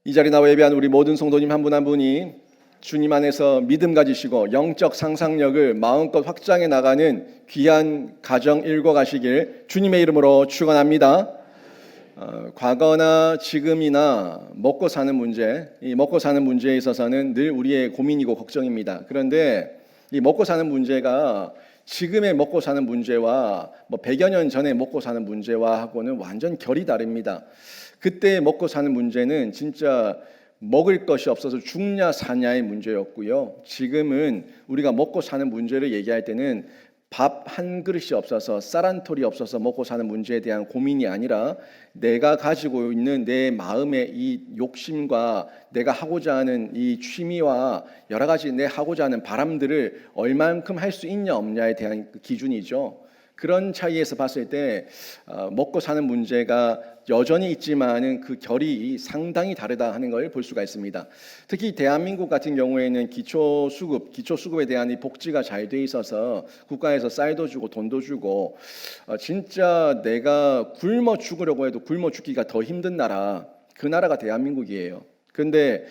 이 자리에 나와 예배한 우리 모든 성도님 한 분 한 분이 주님 안에서 믿음 가지시고 영적 상상력을 마음껏 확장해 나가는 귀한 가정 일궈 가시길 주님의 이름으로 축원합니다. 과거나 지금이나 먹고 사는 문제, 이 먹고 사는 문제에 있어서는 늘 우리의 고민이고 걱정입니다. 그런데 이 먹고 사는 문제가 지금의 먹고 사는 문제와 100여 년 전에 먹고 사는 문제와 하고는 완전 결이 다릅니다. 그때 먹고 사는 문제는 진짜 먹을 것이 없어서 죽냐 사냐의 문제였고요. 지금은 우리가 먹고 사는 문제를 얘기할 때는 밥 한 그릇이 없어서 쌀 한 톨이 없어서 먹고 사는 문제에 대한 고민이 아니라 내가 가지고 있는 내 마음의 이 욕심과 내가 하고자 하는 이 취미와 여러 가지 내 하고자 하는 바람들을 얼만큼 할 수 있냐 없냐에 대한 기준이죠. 그런 차이에서 봤을 때 먹고 사는 문제가 여전히 있지만은 그 결이 상당히 다르다 하는 걸 볼 수가 있습니다. 특히 대한민국 같은 경우에는 기초수급에 대한 이 복지가 잘 돼 있어서 국가에서 쌀도 주고 돈도 주고 진짜 내가 굶어 죽으려고 해도 굶어 죽기가 더 힘든 나라, 그 나라가 대한민국이에요. 그런데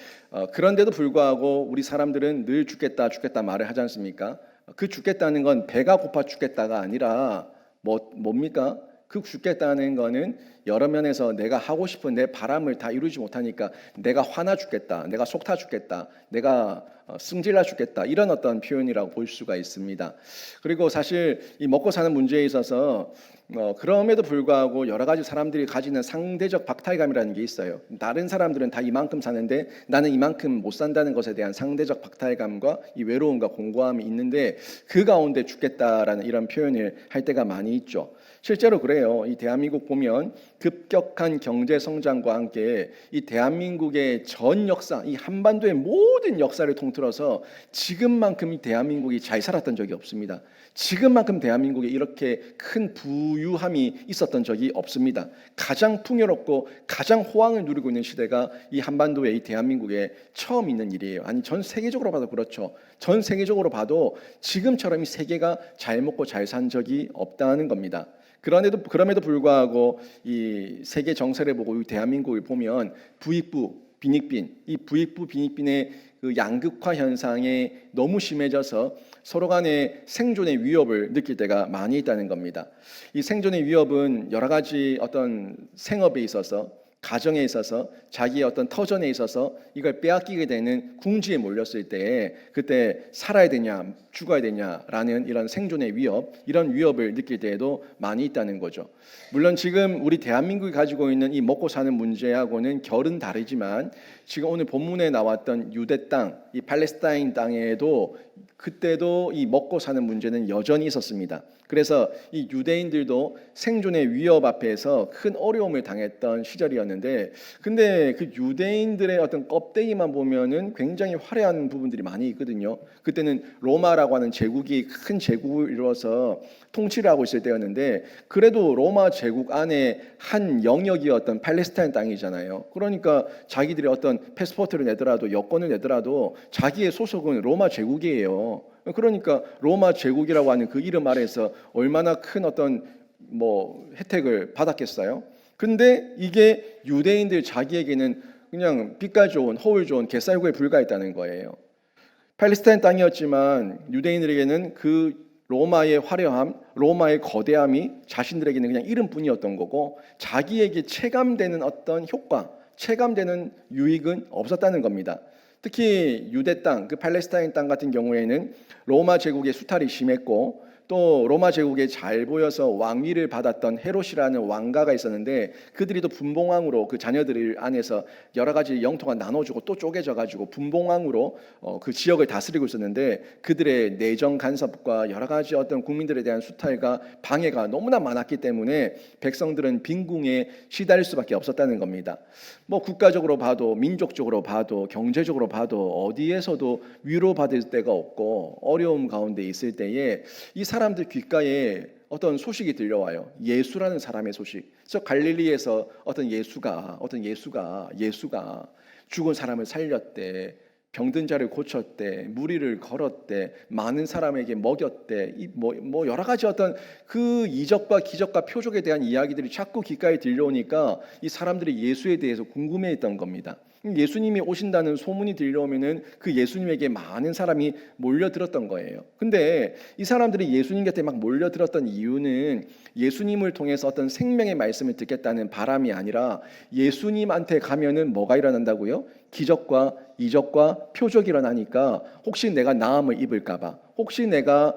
그런데도 불구하고 우리 사람들은 늘 죽겠다 말을 하지 않습니까? 그 죽겠다는 건 배가 고파 죽겠다가 아니라 뭡니까? 그 죽겠다는 거는 여러 면에서 내가 하고 싶은 내 바람을 다 이루지 못하니까 내가 화나 죽겠다, 내가 속 타 죽겠다, 내가 승질나 죽겠다, 이런 어떤 표현이라고 볼 수가 있습니다. 그리고 사실 이 먹고 사는 문제에 있어서 그럼에도 불구하고 여러 가지 사람들이 가지는 상대적 박탈감이라는 게 있어요. 다른 사람들은 다 이만큼 사는데 나는 이만큼 못 산다는 것에 대한 상대적 박탈감과 이 외로움과 공고함이 있는데 그 가운데 죽겠다라는 이런 표현을 할 때가 많이 있죠. 실제로 그래요. 이 대한민국 보면 급격한 경제 성장과 함께 이 대한민국의 전 역사, 이 한반도의 모든 역사를 통틀어서 지금만큼 이 대한민국이 잘 살았던 적이 없습니다. 지금만큼 대한민국에 이렇게 큰 부유함이 있었던 적이 없습니다. 가장 풍요롭고 가장 호황을 누리고 있는 시대가 이 한반도에 이 대한민국에 처음 있는 일이에요. 아니 전 세계적으로 봐도 그렇죠. 전 세계적으로 봐도 지금처럼 이 세계가 잘 먹고 잘 산 적이 없다는 겁니다. 그럼에도 불구하고 이 세계 정세를 보고 이 대한민국을 보면 부익부 빈익빈, 이 부익부 빈익빈의 그 양극화 현상이 너무 심해져서 서로 간의 생존의 위협을 느낄 때가 많이 있다는 겁니다. 이 생존의 위협은 여러 가지 어떤 생업에 있어서, 가정에 있어서, 자기의 어떤 터전에 있어서 이걸 빼앗기게 되는 궁지에 몰렸을 때 그때 살아야 되냐 죽어야 되냐라는 이런 생존의 위협, 이런 위협을 느낄 때에도 많이 있다는 거죠. 물론 지금 우리 대한민국이 가지고 있는 이 먹고 사는 문제하고는 결은 다르지만 지금 오늘 본문에 나왔던 유대 땅, 이 팔레스타인 땅에도 그때도 이 먹고 사는 문제는 여전히 있었습니다. 그래서 이 유대인들도 생존의 위협 앞에서 큰 어려움을 당했던 시절이었는데, 근데 그 유대인들의 어떤 껍데기만 보면은 굉장히 화려한 부분들이 많이 있거든요. 그때는 로마라고 하는 제국이 큰 제국을 이루어서 통치를 하고 있을 때였는데, 그래도 로마 제국 안에 한 영역이었던 팔레스타인 땅이잖아요. 그러니까 자기들이 어떤 패스포트를 내더라도 여권을 내더라도 자기의 소속은 로마 제국이에요. 그러니까 로마 제국이라고 하는 그 이름 아래에서 얼마나 큰 어떤 혜택을 받았겠어요. 근데 이게 유대인들 자기에게는 그냥 빛깔 좋은 허울 좋은 갯살구에 불과했다는 거예요. 팔레스타인 땅이었지만 유대인들에게는 그 로마의 화려함, 로마의 거대함이 자신들에게는 그냥 이름뿐이었던 거고 자기에게 체감되는 어떤 효과, 체감되는 유익은 없었다는 겁니다. 특히 유대 땅, 그 팔레스타인 땅 같은 경우에는 로마 제국의 수탈이 심했고 또 로마 제국에 잘 보여서 왕위를 받았던 헤롯이라는 왕가가 있었는데 그들이 또 분봉왕으로 그 자녀들 안에서 여러 가지 영토가 나눠주고 또 쪼개져 가지고 분봉왕으로 그 지역을 다스리고 있었는데 그들의 내정 간섭과 여러 가지 어떤 국민들에 대한 수탈과 방해가 너무나 많았기 때문에 백성들은 빈궁에 시달릴 수밖에 없었다는 겁니다. 국가적으로 봐도 민족적으로 봐도 경제적으로 봐도 어디에서도 위로받을 데가 없고 어려움 가운데 있을 때에 이 사람들 귓가에 어떤 소식이 들려와요. 예수라는 사람의 소식. 저 갈릴리에서 어떤 예수가 죽은 사람을 살렸대. 병든 자를 고쳤대, 무리를 걸었대, 많은 사람에게 먹였대, 여러 가지 어떤 그 이적과 기적과 표적에 대한 이야기들이 자꾸 귓가에 들려오니까 이 사람들이 예수에 대해서 궁금해했던 겁니다. 예수님이 오신다는 소문이 들려오면은 그 예수님에게 많은 사람이 몰려들었던 거예요. 근데 이 사람들이 예수님 곁에 막 몰려들었던 이유는 예수님을 통해서 어떤 생명의 말씀을 듣겠다는 바람이 아니라 예수님한테 가면은 뭐가 일어난다고요? 기적과 이적과 표적이 일어나니까 혹시 내가 나음을 입을까봐, 혹시 내가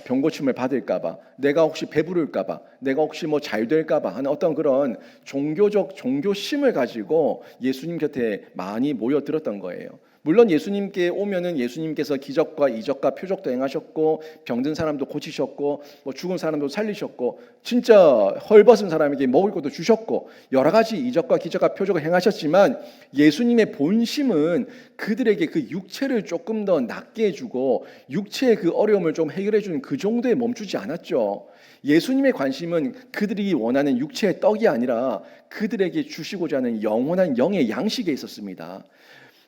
병고침을 받을까봐, 내가 혹시 배부를까봐, 내가 혹시 뭐 잘 될까봐 하는 어떤 그런 종교적 종교심을 가지고 예수님 곁에 많이 모여들었던 거예요. 물론 예수님께 오면은 예수님께서 기적과 이적과 표적도 행하셨고, 병든 사람도 고치셨고, 뭐 죽은 사람도 살리셨고, 진짜 헐벗은 사람에게 먹을 것도 주셨고, 여러 가지 이적과 기적과 표적을 행하셨지만 예수님의 본심은 그들에게 그 육체를 조금 더 낫게 해주고 육체의 그 어려움을 좀 해결해 주는 그 정도에 멈추지 않았죠. 예수님의 관심은 그들이 원하는 육체의 떡이 아니라 그들에게 주시고자 하는 영원한 영의 양식에 있었습니다.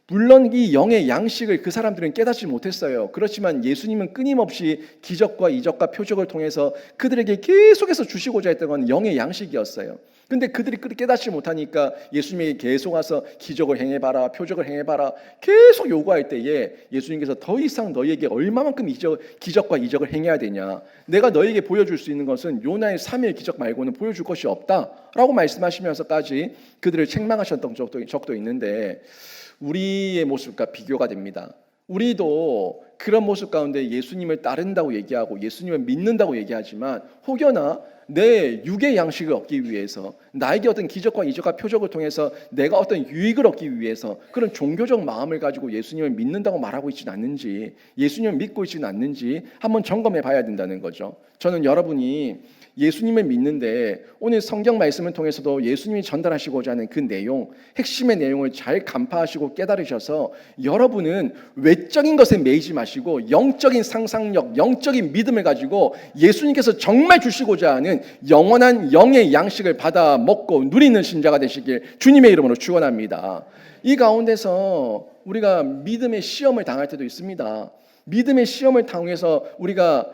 물론 이 영의 양식을 그 사람들은 깨닫지 못했어요. 그렇지만 예수님은 끊임없이 기적과 이적과 표적을 통해서 그들에게 계속해서 주시고자 했던 건 영의 양식이었어요. 근데 그들이 깨닫지 못하니까 예수님에게 계속 와서 기적을 행해봐라, 표적을 행해봐라 계속 요구할 때에 예수님께서 더 이상 너희에게 얼마만큼 기적과 이적을 행해야 되냐, 내가 너희에게 보여줄 수 있는 것은 요나의 3일 기적 말고는 보여줄 것이 없다라고 말씀하시면서까지 그들을 책망하셨던 적도 있는데, 우리의 모습과 비교가 됩니다. 우리도 그런 모습 가운데 예수님을 따른다고 얘기하고 예수님을 믿는다고 얘기하지만 혹여나 내 육의 양식을 얻기 위해서, 나에게 어떤 기적과 이적과 표적을 통해서 내가 어떤 유익을 얻기 위해서 그런 종교적 마음을 가지고 예수님을 믿는다고 말하고 있지는 않는지, 예수님을 믿고 있지는 않는지 한번 점검해 봐야 된다는 거죠. 저는 여러분이 예수님을 믿는데 오늘 성경 말씀을 통해서도 예수님이 전달하시고자 하는 그 내용, 핵심의 내용을 잘 간파하시고 깨달으셔서 여러분은 외적인 것에 매이지 마시고 영적인 상상력, 영적인 믿음을 가지고 예수님께서 정말 주시고자 하는 영원한 영의 양식을 받아 먹고 누리는 신자가 되시길 주님의 이름으로 축원합니다. 이 가운데서 우리가 믿음의 시험을 당할 때도 있습니다. 믿음의 시험을 당해서 우리가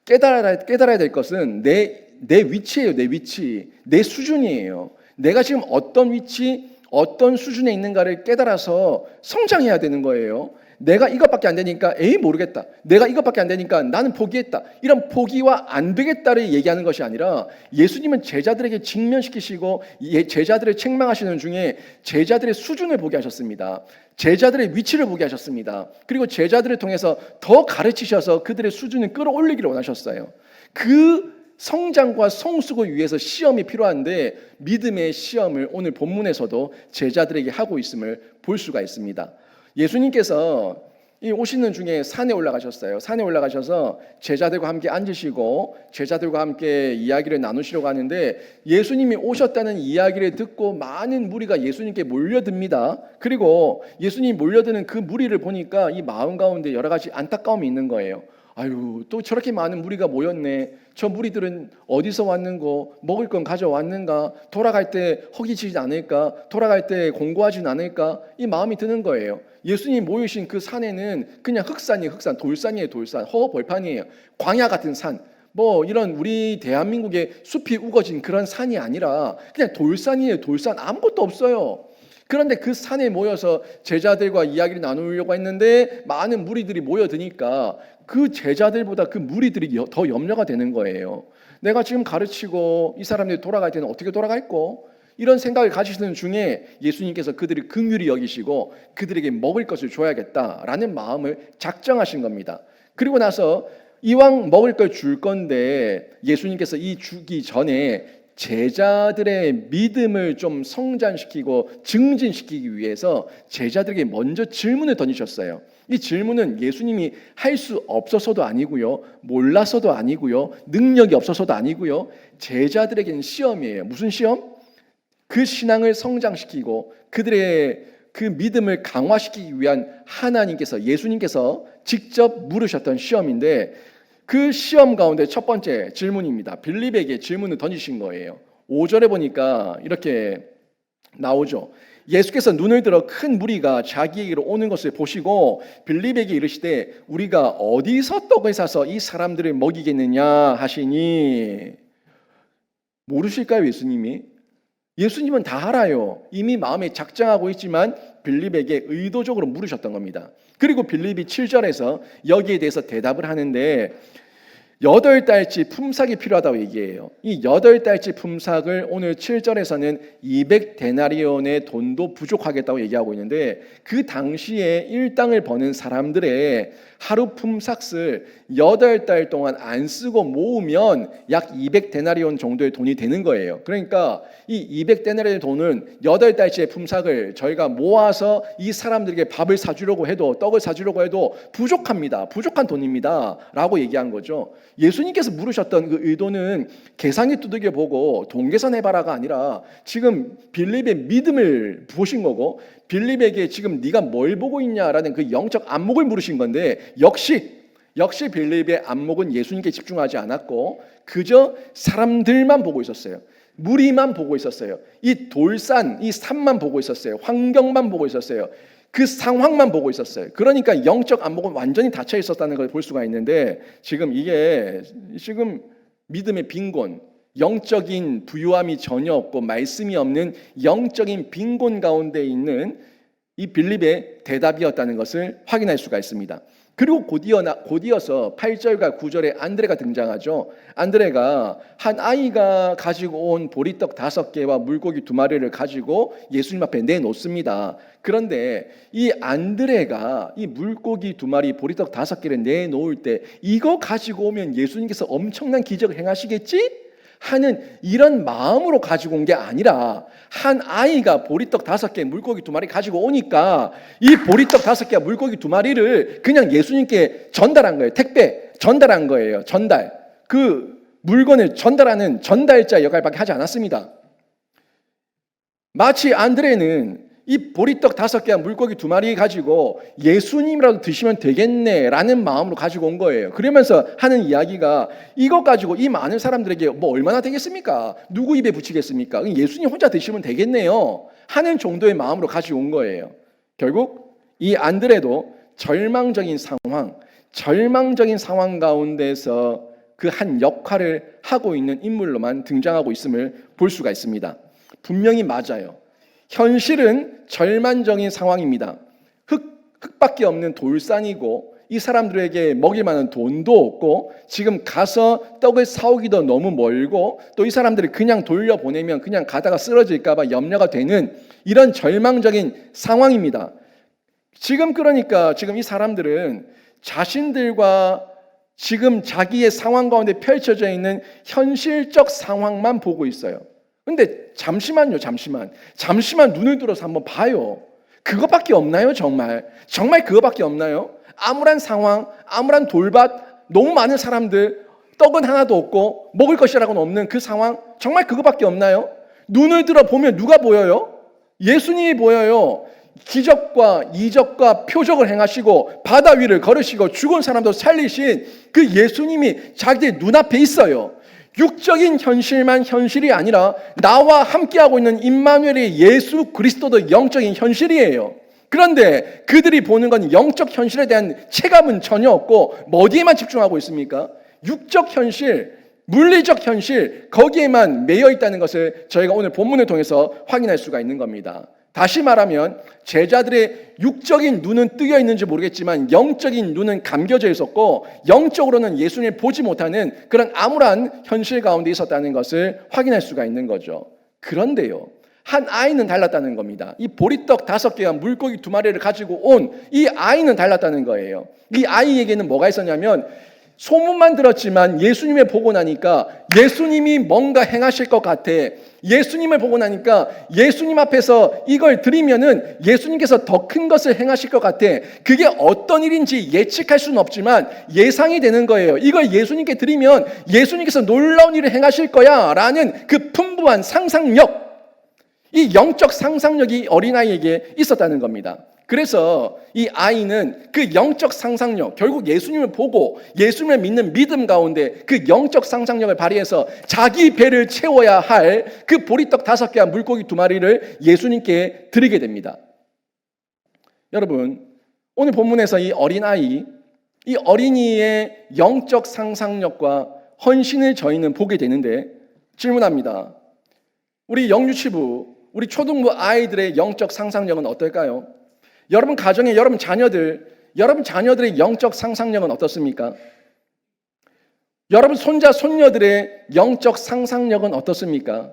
깨달아야 될 것은 내 위치예요. 내 위치, 내 수준이에요. 내가 지금 어떤 위치, 어떤 수준에 있는가를 깨달아서 성장해야 되는 거예요. 내가 이것밖에 안 되니까 모르겠다, 내가 이것밖에 안 되니까 나는 포기했다, 이런 포기와 안 되겠다를 얘기하는 것이 아니라 예수님은 제자들에게 직면시키시고 제자들을 책망하시는 중에 제자들의 수준을 보게 하셨습니다. 제자들의 위치를 보게 하셨습니다. 그리고 제자들을 통해서 더 가르치셔서 그들의 수준을 끌어올리기를 원하셨어요. 그 성장과 성숙을 위해서 시험이 필요한데 믿음의 시험을 오늘 본문에서도 제자들에게 하고 있음을 볼 수가 있습니다. 예수님께서 이 오시는 중에 산에 올라가셨어요. 산에 올라가셔서 제자들과 함께 앉으시고 제자들과 함께 이야기를 나누시려고 하는데, 예수님이 오셨다는 이야기를 듣고 많은 무리가 예수님께 몰려듭니다. 그리고 예수님이 몰려드는 그 무리를 보니까 이 마음 가운데 여러 가지 안타까움이 있는 거예요. 아유, 또 저렇게 많은 무리가 모였네. 저 무리들은 어디서 왔는고, 먹을 건 가져왔는가, 돌아갈 때 허기지지 않을까, 돌아갈 때 공고하진 않을까, 이 마음이 드는 거예요. 예수님 모이신 그 산에는 그냥 흑산이에요. 흑산, 돌산이에요. 돌산, 허허벌판이에요. 광야 같은 산, 뭐 이런 우리 대한민국의 숲이 우거진 그런 산이 아니라 그냥 돌산이에요. 돌산, 아무것도 없어요. 그런데 그 산에 모여서 제자들과 이야기를 나누려고 했는데 많은 무리들이 모여드니까 그 제자들보다 그 무리들이 더 염려가 되는 거예요. 내가 지금 가르치고 이 사람들이 돌아갈 때는 어떻게 돌아갈꼬? 이런 생각을 가지시는 중에 예수님께서 그들을 긍휼히 여기시고 그들에게 먹을 것을 줘야겠다라는 마음을 작정하신 겁니다. 그리고 나서 이왕 먹을 걸 줄 건데 예수님께서 이 주기 전에 제자들의 믿음을 좀 성장시키고 증진시키기 위해서 제자들에게 먼저 질문을 던지셨어요. 이 질문은 예수님이 할 수 없어서도 아니고요, 몰라서도 아니고요, 능력이 없어서도 아니고요, 제자들에게는 시험이에요. 무슨 시험? 그 신앙을 성장시키고 그들의 그 믿음을 강화시키기 위한 하나님께서, 예수님께서 직접 물으셨던 시험인데, 그 시험 가운데 첫 번째 질문입니다. 빌립에게 질문을 던지신 거예요. 5절에 보니까 이렇게 나오죠. 예수께서 눈을 들어 큰 무리가 자기에게로 오는 것을 보시고 빌립에게 이르시되 우리가 어디서 떡을 사서 이 사람들을 먹이겠느냐 하시니. 모르실까요, 예수님이? 예수님은 다 알아요. 이미 마음에 작정하고 있지만 빌립에게 의도적으로 물으셨던 겁니다. 그리고 빌립이 7절에서 여기에 대해서 대답을 하는데 8달치 품삯이 필요하다고 얘기해요. 이 8달치 품삯을 오늘 7절에서는 200데나리온의 돈도 부족하겠다고 얘기하고 있는데, 그 당시에 일당을 버는 사람들의 하루 품삯을 8달 동안 안 쓰고 모으면 약 200데나리온 정도의 돈이 되는 거예요. 그러니까 이 200데나리온의 돈은 8달치의 품삯을 저희가 모아서 이 사람들에게 밥을 사주려고 해도, 떡을 사주려고 해도 부족합니다. 부족한 돈입니다 라고 얘기한 거죠. 예수님께서 물으셨던 그 의도는 계산기 두들겨 보고 동계산해봐라가 아니라 지금 빌립의 믿음을 보신 거고, 빌립에게 지금 네가 뭘 보고 있냐라는 그 영적 안목을 물으신 건데, 역시 빌립의 안목은 예수님께 집중하지 않았고 그저 사람들만 보고 있었어요. 무리만 보고 있었어요. 이 돌산, 이 산만 보고 있었어요. 환경만 보고 있었어요. 그 상황만 보고 있었어요. 그러니까 영적 안목은 완전히 닫혀 있었다는 걸 볼 수가 있는데, 지금 믿음의 빈곤, 영적인 부유함이 전혀 없고 말씀이 없는 영적인 빈곤 가운데 있는 이 빌립의 대답이었다는 것을 확인할 수가 있습니다. 그리고 곧이어서 8절과 9절에 안드레가 등장하죠. 안드레가 한 아이가 가지고 온 보리떡 5개와 물고기 2마리를 가지고 예수님 앞에 내놓습니다. 그런데 이 안드레가 이 물고기 2마리, 보리떡 5개를 내놓을 때 이거 가지고 오면 예수님께서 엄청난 기적을 행하시겠지? 하는 이런 마음으로 가지고 온 게 아니라, 한 아이가 보리떡 5개, 물고기 2마리 가지고 오니까 이 보리떡 5개와 물고기 2마리를 그냥 예수님께 전달한 거예요. 택배 전달한 거예요. 전달. 그 물건을 전달하는 전달자 역할밖에 하지 않았습니다. 마치 안드레는 이 보리떡 5개와 물고기 2마리 가지고 예수님이라도 드시면 되겠네라는 마음으로 가지고 온 거예요. 그러면서 하는 이야기가, 이것 가지고 이 많은 사람들에게 뭐 얼마나 되겠습니까? 누구 입에 붙이겠습니까? 예수님 혼자 드시면 되겠네요 하는 정도의 마음으로 가지고 온 거예요. 결국 이 안드레도 절망적인 상황 가운데서 그 한 역할을 하고 있는 인물로만 등장하고 있음을 볼 수가 있습니다. 분명히 맞아요. 현실은 절망적인 상황입니다. 흙밖에 없는 돌산이고, 이 사람들에게 먹일 만한 돈도 없고, 지금 가서 떡을 사오기도 너무 멀고, 또 이 사람들을 그냥 돌려보내면 그냥 가다가 쓰러질까 봐 염려가 되는 이런 절망적인 상황입니다. 그러니까 지금 이 사람들은 자신들과 지금 자기의 상황 가운데 펼쳐져 있는 현실적 상황만 보고 있어요. 근데 잠시만 눈을 들어서 한번 봐요. 그것밖에 없나요? 정말 그것밖에 없나요? 암울한 상황, 암울한 돌밭, 너무 많은 사람들, 떡은 하나도 없고 먹을 것이라고는 없는 그 상황, 정말 그것밖에 없나요? 눈을 들어 보면 누가 보여요? 예수님이 보여요. 기적과 이적과 표적을 행하시고 바다 위를 걸으시고 죽은 사람도 살리신 그 예수님이 자기들 눈앞에 있어요. 육적인 현실만 현실이 아니라 나와 함께하고 있는 임마누엘의 예수 그리스도도 영적인 현실이에요. 그런데 그들이 보는 건 영적 현실에 대한 체감은 전혀 없고 어디에만 집중하고 있습니까? 육적 현실, 물리적 현실, 거기에만 매여 있다는 것을 저희가 오늘 본문을 통해서 확인할 수가 있는 겁니다. 다시 말하면 제자들의 육적인 눈은 뜨여 있는지 모르겠지만 영적인 눈은 감겨져 있었고, 영적으로는 예수님을 보지 못하는 그런 암울한 현실 가운데 있었다는 것을 확인할 수가 있는 거죠. 그런데요, 한 아이는 달랐다는 겁니다. 이 보리떡 5개와 물고기 2마리를 가지고 온 이 아이는 달랐다는 거예요. 이 아이에게는 뭐가 있었냐면, 소문만 들었지만 예수님을 보고 나니까 예수님이 뭔가 행하실 것 같아. 예수님을 보고 나니까 예수님 앞에서 이걸 드리면은 예수님께서 더 큰 것을 행하실 것 같아. 그게 어떤 일인지 예측할 수는 없지만 예상이 되는 거예요. 이걸 예수님께 드리면 예수님께서 놀라운 일을 행하실 거야 라는 그 풍부한 상상력, 이 영적 상상력이 어린아이에게 있었다는 겁니다. 그래서 이 아이는 그 영적 상상력, 결국 예수님을 보고 예수님을 믿는 믿음 가운데 그 영적 상상력을 발휘해서 자기 배를 채워야 할 그 보리떡 5개와 물고기 2마리를 예수님께 드리게 됩니다. 여러분, 오늘 본문에서 이 어린이의 영적 상상력과 헌신을 저희는 보게 되는데 질문합니다. 우리 영유치부, 우리 초등부 아이들의 영적 상상력은 어떨까요? 여러분 가정에 여러분 자녀들의 영적 상상력은 어떻습니까? 여러분 손자, 손녀들의 영적 상상력은 어떻습니까?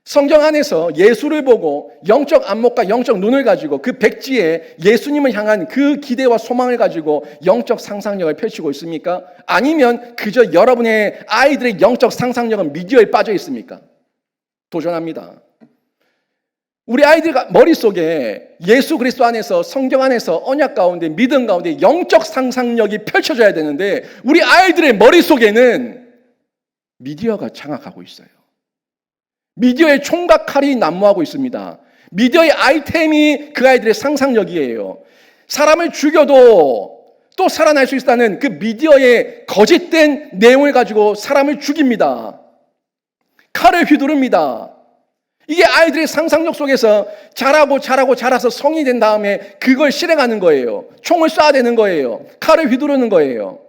성경 안에서 예수를 보고 영적 안목과 영적 눈을 가지고 그 백지에 예수님을 향한 그 기대와 소망을 가지고 영적 상상력을 펼치고 있습니까? 아니면 그저 여러분의 아이들의 영적 상상력은 미디어에 빠져 있습니까? 도전합니다. 우리 아이들 머릿속에 예수 그리스도 안에서 성경 안에서 언약 가운데 믿음 가운데 영적 상상력이 펼쳐져야 되는데 우리 아이들의 머릿속에는 미디어가 장악하고 있어요. 미디어의 총각 칼이 난무하고 있습니다. 미디어의 아이템이 그 아이들의 상상력이에요. 사람을 죽여도 또 살아날 수 있다는 그 미디어의 거짓된 내용을 가지고 사람을 죽입니다. 칼을 휘두릅니다. 이게 아이들의 상상력 속에서 자라서 성인이 된 다음에 그걸 실행하는 거예요. 총을 쏴야 되는 거예요. 칼을 휘두르는 거예요.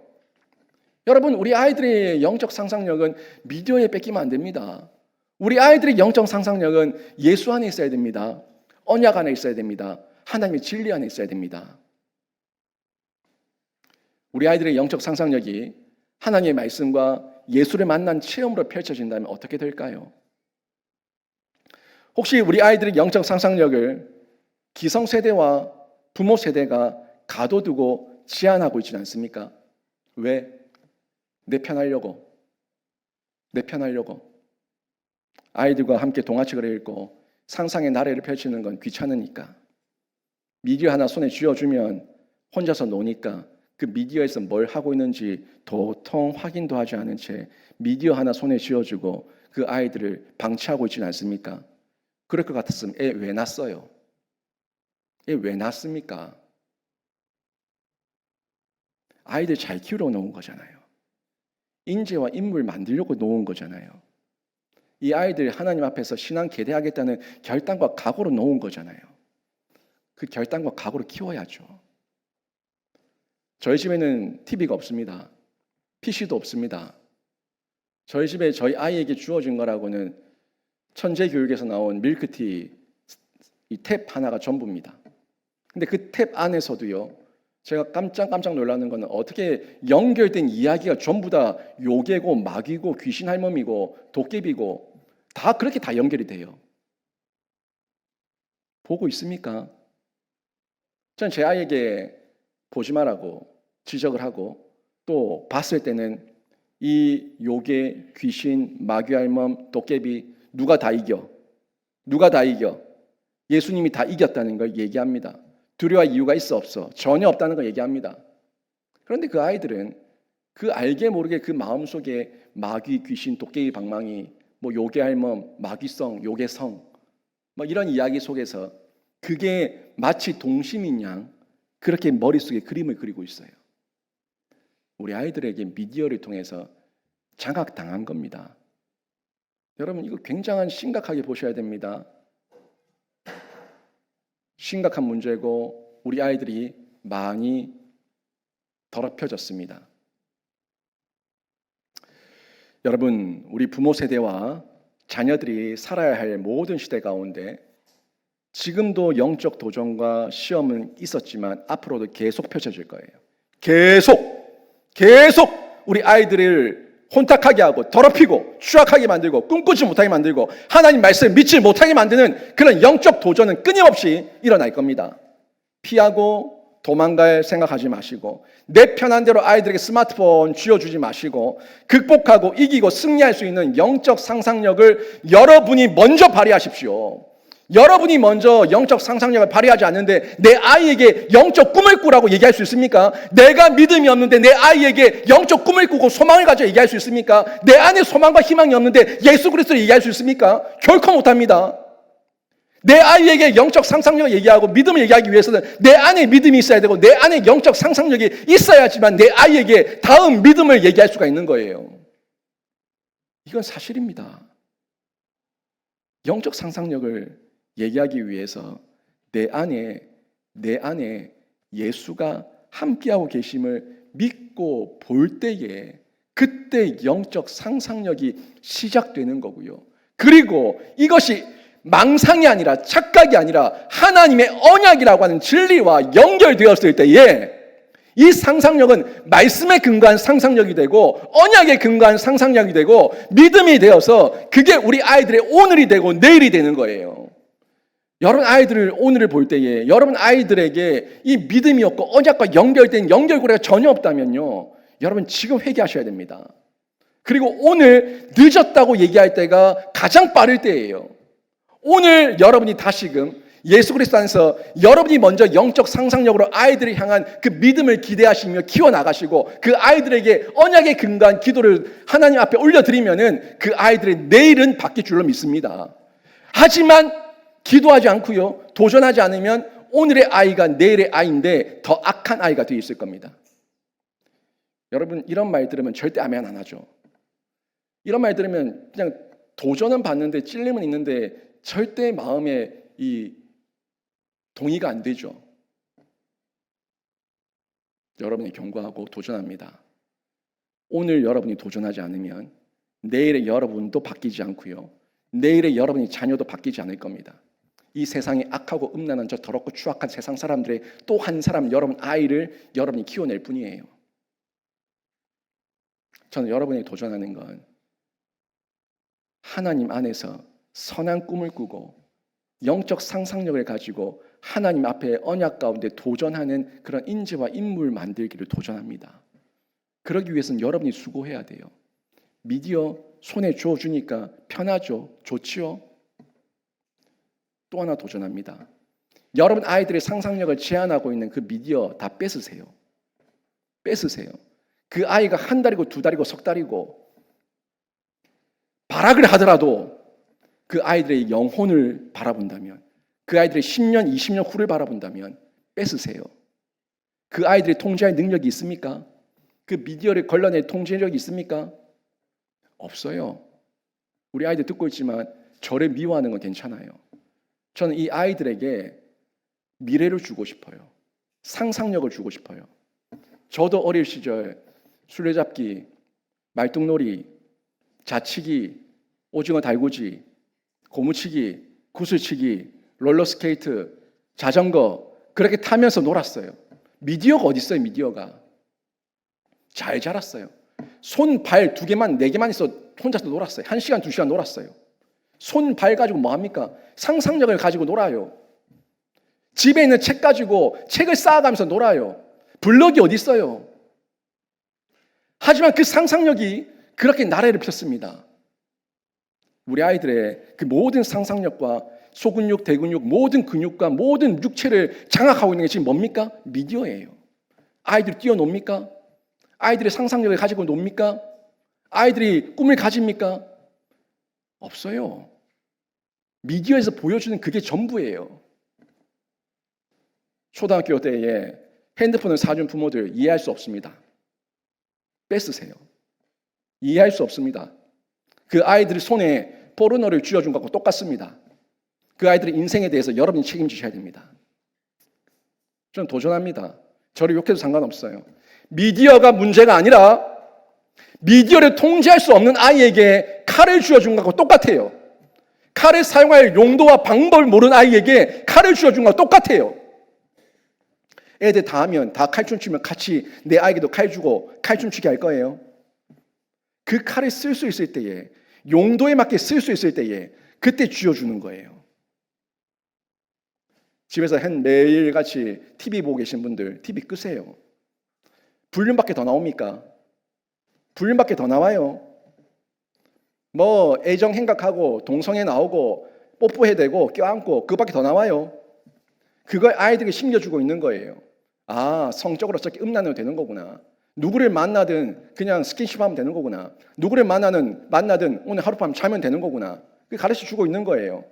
여러분, 우리 아이들의 영적 상상력은 미디어에 뺏기면 안 됩니다. 우리 아이들의 영적 상상력은 예수 안에 있어야 됩니다. 언약 안에 있어야 됩니다. 하나님의 진리 안에 있어야 됩니다. 우리 아이들의 영적 상상력이 하나님의 말씀과 예수를 만난 체험으로 펼쳐진다면 어떻게 될까요? 혹시 우리 아이들의 영적 상상력을 기성세대와 부모 세대가 가둬두고 제한하고 있지는 않습니까? 왜? 내 편하려고. 아이들과 함께 동화책을 읽고 상상의 나래를 펼치는 건 귀찮으니까. 미디어 하나 손에 쥐어주면 혼자서 노니까 그 미디어에서 뭘 하고 있는지 도통 확인도 하지 않은 채 미디어 하나 손에 쥐어주고 그 아이들을 방치하고 있지는 않습니까? 그럴 것 같았으면 애 왜 낳았어요? 애 왜 낳습니까? 아이들 잘 키우러 놓은 거잖아요. 인재와 인물 만들려고 놓은 거잖아요. 이 아이들 하나님 앞에서 신앙 계대하겠다는 결단과 각오로 놓은 거잖아요. 그 결단과 각오로 키워야죠. 저희 집에는 TV가 없습니다. PC도 없습니다. 저희 집에 저희 아이에게 주어진 거라고는 천재교육에서 나온 밀크티 이 탭 하나가 전부입니다. 근데 그 탭 안에서도요, 제가 깜짝 놀라는 거는 어떻게 연결된 이야기가 전부 다 요괴고 마귀고 귀신 할멈이고 도깨비고 다 그렇게 다 연결이 돼요. 보고 있습니까? 전 제 아이에게 보지 말라고 지적을 하고 또 봤을 때는 이 요괴, 귀신, 마귀 할멈, 도깨비 누가 다 이겨? 예수님이 다 이겼다는 걸 얘기합니다. 두려워할 이유가 있어 없어? 전혀 없다는 걸 얘기합니다. 그런데 그 아이들은 그 알게 모르게 그 마음속에 마귀, 귀신, 도깨비, 방망이, 뭐 요괴 할멈, 마귀성, 요괴성 뭐 이런 이야기 속에서 그게 마치 동심인 양 그렇게 머릿속에 그림을 그리고 있어요. 우리 아이들에게 미디어를 통해서 장악당한 겁니다. 여러분, 이거 굉장한 심각하게 보셔야 됩니다. 심각한 문제고 우리 아이들이 많이 더럽혀졌습니다. 여러분, 우리 부모 세대와 자녀들이 살아야 할 모든 시대 가운데 지금도 영적 도전과 시험은 있었지만 앞으로도 계속 펼쳐질 거예요. 계속 우리 아이들을 혼탁하게 하고 더럽히고 추악하게 만들고 꿈꾸지 못하게 만들고 하나님 말씀 믿지 못하게 만드는 그런 영적 도전은 끊임없이 일어날 겁니다. 피하고 도망갈 생각하지 마시고 내 편한 대로 아이들에게 스마트폰 쥐어주지 마시고 극복하고 이기고 승리할 수 있는 영적 상상력을 여러분이 먼저 발휘하십시오. 여러분이 먼저 영적 상상력을 발휘하지 않는데 내 아이에게 영적 꿈을 꾸라고 얘기할 수 있습니까? 내가 믿음이 없는데 내 아이에게 영적 꿈을 꾸고 소망을 가져 얘기할 수 있습니까? 내 안에 소망과 희망이 없는데 예수 그리스도를 얘기할 수 있습니까? 결코 못합니다. 내 아이에게 영적 상상력을 얘기하고 믿음을 얘기하기 위해서는 내 안에 믿음이 있어야 되고 내 안에 영적 상상력이 있어야지만 내 아이에게 다음 믿음을 얘기할 수가 있는 거예요. 이건 사실입니다. 영적 상상력을 얘기하기 위해서 내 안에 예수가 함께하고 계심을 믿고 볼 때에 그때 영적 상상력이 시작되는 거고요. 그리고 이것이 망상이 아니라 착각이 아니라 하나님의 언약이라고 하는 진리와 연결되었을 때에 이 상상력은 말씀에 근거한 상상력이 되고 언약에 근거한 상상력이 되고 믿음이 되어서 그게 우리 아이들의 오늘이 되고 내일이 되는 거예요. 여러분 아이들을 오늘을 볼 때에 여러분 아이들에게 이 믿음이 없고 언약과 연결된 연결고리가 전혀 없다면요, 여러분 지금 회개하셔야 됩니다. 그리고 오늘 늦었다고 얘기할 때가 가장 빠를 때예요. 오늘 여러분이 다시금 예수 그리스도 안에서 여러분이 먼저 영적 상상력으로 아이들을 향한 그 믿음을 기대하시며 키워나가시고 그 아이들에게 언약에 근거한 기도를 하나님 앞에 올려드리면은 그 아이들의 내일은 바뀔 줄로 믿습니다. 하지만 기도하지 않고요, 도전하지 않으면 오늘의 아이가 내일의 아이인데 더 악한 아이가 되어 있을 겁니다. 여러분 이런 말 들으면 절대 아멘 안 하죠. 이런 말 들으면 그냥 도전은 받는데 찔림은 있는데 절대 마음에 이 동의가 안 되죠. 여러분이 경고하고 도전합니다. 오늘 여러분이 도전하지 않으면 내일의 여러분도 바뀌지 않고요, 내일의 여러분의 자녀도 바뀌지 않을 겁니다. 이 세상에 악하고 음란한 저 더럽고 추악한 세상 사람들의 또 한 사람, 여러분 아이를 여러분이 키워낼 뿐이에요. 저는 여러분이 도전하는 건 하나님 안에서 선한 꿈을 꾸고 영적 상상력을 가지고 하나님 앞에 언약 가운데 도전하는 그런 인재와 인물 만들기를 도전합니다. 그러기 위해서는 여러분이 수고해야 돼요. 미디어 손에 쥐어주니까 편하죠. 좋지요. 또 하나 도전합니다. 여러분 아이들의 상상력을 제한하고 있는 그 미디어 다 뺏으세요. 뺏으세요. 그 아이가 한 달이고 두 달이고 석 달이고 발악을 하더라도 그 아이들의 영혼을 바라본다면, 그 아이들의 10년, 20년 후를 바라본다면 뺏으세요. 그 아이들의 통제할 능력이 있습니까? 그 미디어를 걸러낼 통제력이 있습니까? 없어요. 우리 아이들 듣고 있지만 저를 미워하는 건 괜찮아요. 저는 이 아이들에게 미래를 주고 싶어요. 상상력을 주고 싶어요. 저도 어릴 시절 술래잡기, 말뚝놀이, 자치기, 오징어 달구지, 고무치기, 구슬치기, 롤러스케이트, 자전거 그렇게 타면서 놀았어요. 미디어가 어디 있어요? 미디어가. 잘 자랐어요. 손, 발 두 개만, 네 개만 있어 혼자서 놀았어요. 1시간, 2시간 놀았어요. 손, 발 가지고 뭐 합니까? 상상력을 가지고 놀아요. 집에 있는 책 가지고 책을 쌓아가면서 놀아요. 블럭이 어디 있어요? 하지만 그 상상력이 그렇게 나래를 폈습니다. 우리 아이들의 그 모든 상상력과 소근육, 대근육, 모든 근육과 모든 육체를 장악하고 있는 게 지금 뭡니까? 미디어예요. 아이들이 뛰어놉니까? 아이들의 상상력을 가지고 놉니까? 아이들이 꿈을 가집니까? 없어요. 미디어에서 보여주는 그게 전부예요. 초등학교 때에 핸드폰을 사준 부모들 이해할 수 없습니다. 뺏으세요. 이해할 수 없습니다. 그 아이들의 손에 포르노를 쥐어준 것과 똑같습니다. 그 아이들의 인생에 대해서 여러분이 책임지셔야 됩니다. 저는 도전합니다. 저를 욕해도 상관없어요. 미디어가 문제가 아니라 미디어를 통제할 수 없는 아이에게 칼을 쥐어준 것과 똑같아요. 칼을 사용할 용도와 방법을 모르는 아이에게 칼을 쥐어준 것과 똑같아요. 애들 다 하면 다 칼춤 추면 같이 내 아이에게도 칼 주고 칼춤 추게 할 거예요. 그 칼을 쓸 수 있을 때에, 용도에 맞게 쓸 수 있을 때에 그때 쥐어주는 거예요. 집에서 매일같이 TV 보고 계신 분들 TV 끄세요. 불륜밖에 더 나옵니까? 불륜밖에 더 나와요. 뭐 애정 행각하고 동성애 나오고 뽀뽀해대고 껴안고 그거밖에 더 나와요. 그걸 아이들에게 심겨주고 있는 거예요. 아, 성적으로 저렇게 음란해도 되는 거구나. 누구를 만나든 그냥 스킨십하면 되는 거구나. 누구를 만나든 오늘 하룻밤 자면 되는 거구나. 그게 가르쳐주고 있는 거예요.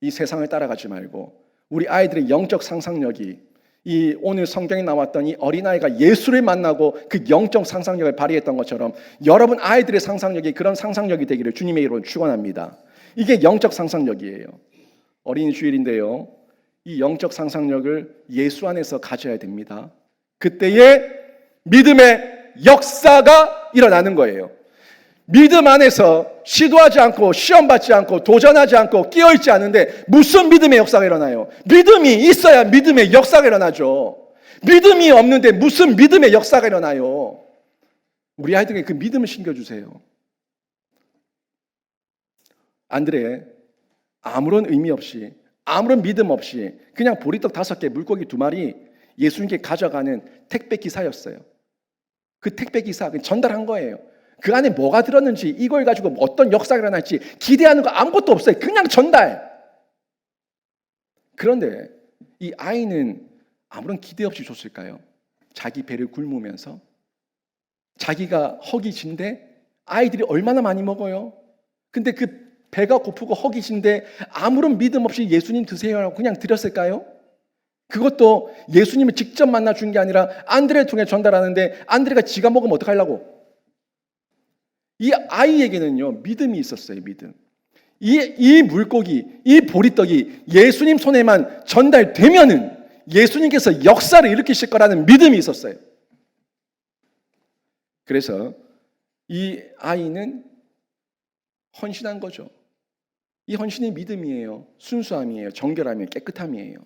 이 세상을 따라가지 말고 우리 아이들의 영적 상상력이 이 오늘 성경에 나왔던 이 어린아이가 예수를 만나고 그 영적 상상력을 발휘했던 것처럼 여러분 아이들의 상상력이 그런 상상력이 되기를 주님의 이름으로 축원합니다. 이게 영적 상상력이에요. 어린이 주일인데요. 이 영적 상상력을 예수 안에서 가져야 됩니다. 그때에 믿음의 역사가 일어나는 거예요. 믿음 안에서 시도하지 않고 시험받지 않고 도전하지 않고 끼어있지 않은데 무슨 믿음의 역사가 일어나요? 믿음이 있어야 믿음의 역사가 일어나죠. 믿음이 없는데 무슨 믿음의 역사가 일어나요? 우리 아이들에게 그 믿음을 심겨주세요. 안드레 아무런 의미 없이 아무런 믿음 없이 그냥 보리떡 5개 물고기 2마리 예수님께 가져가는 택배 기사였어요. 그 택배 기사 전달한 거예요. 그 안에 뭐가 들었는지 이걸 가지고 어떤 역사가 일어날지 기대하는 거 아무것도 없어요. 그냥 전달. 그런데 이 아이는 아무런 기대 없이 줬을까요? 자기 배를 굶으면서 자기가 허기진데 아이들이 얼마나 많이 먹어요? 근데 그 배가 고프고 허기진데 아무런 믿음 없이 예수님 드세요라고 그냥 드렸을까요? 그것도 예수님을 직접 만나 준 게 아니라 안드레를 통해 전달하는데 안드레가 지가 먹으면 어떡하려고? 이 아이에게는요 믿음이 있었어요. 믿음. 이 물고기, 이 보리떡이 예수님 손에만 전달되면은 예수님께서 역사를 일으키실 거라는 믿음이 있었어요. 그래서 이 아이는 헌신한 거죠. 이 헌신이 믿음이에요. 순수함이에요. 정결함이에요. 깨끗함이에요.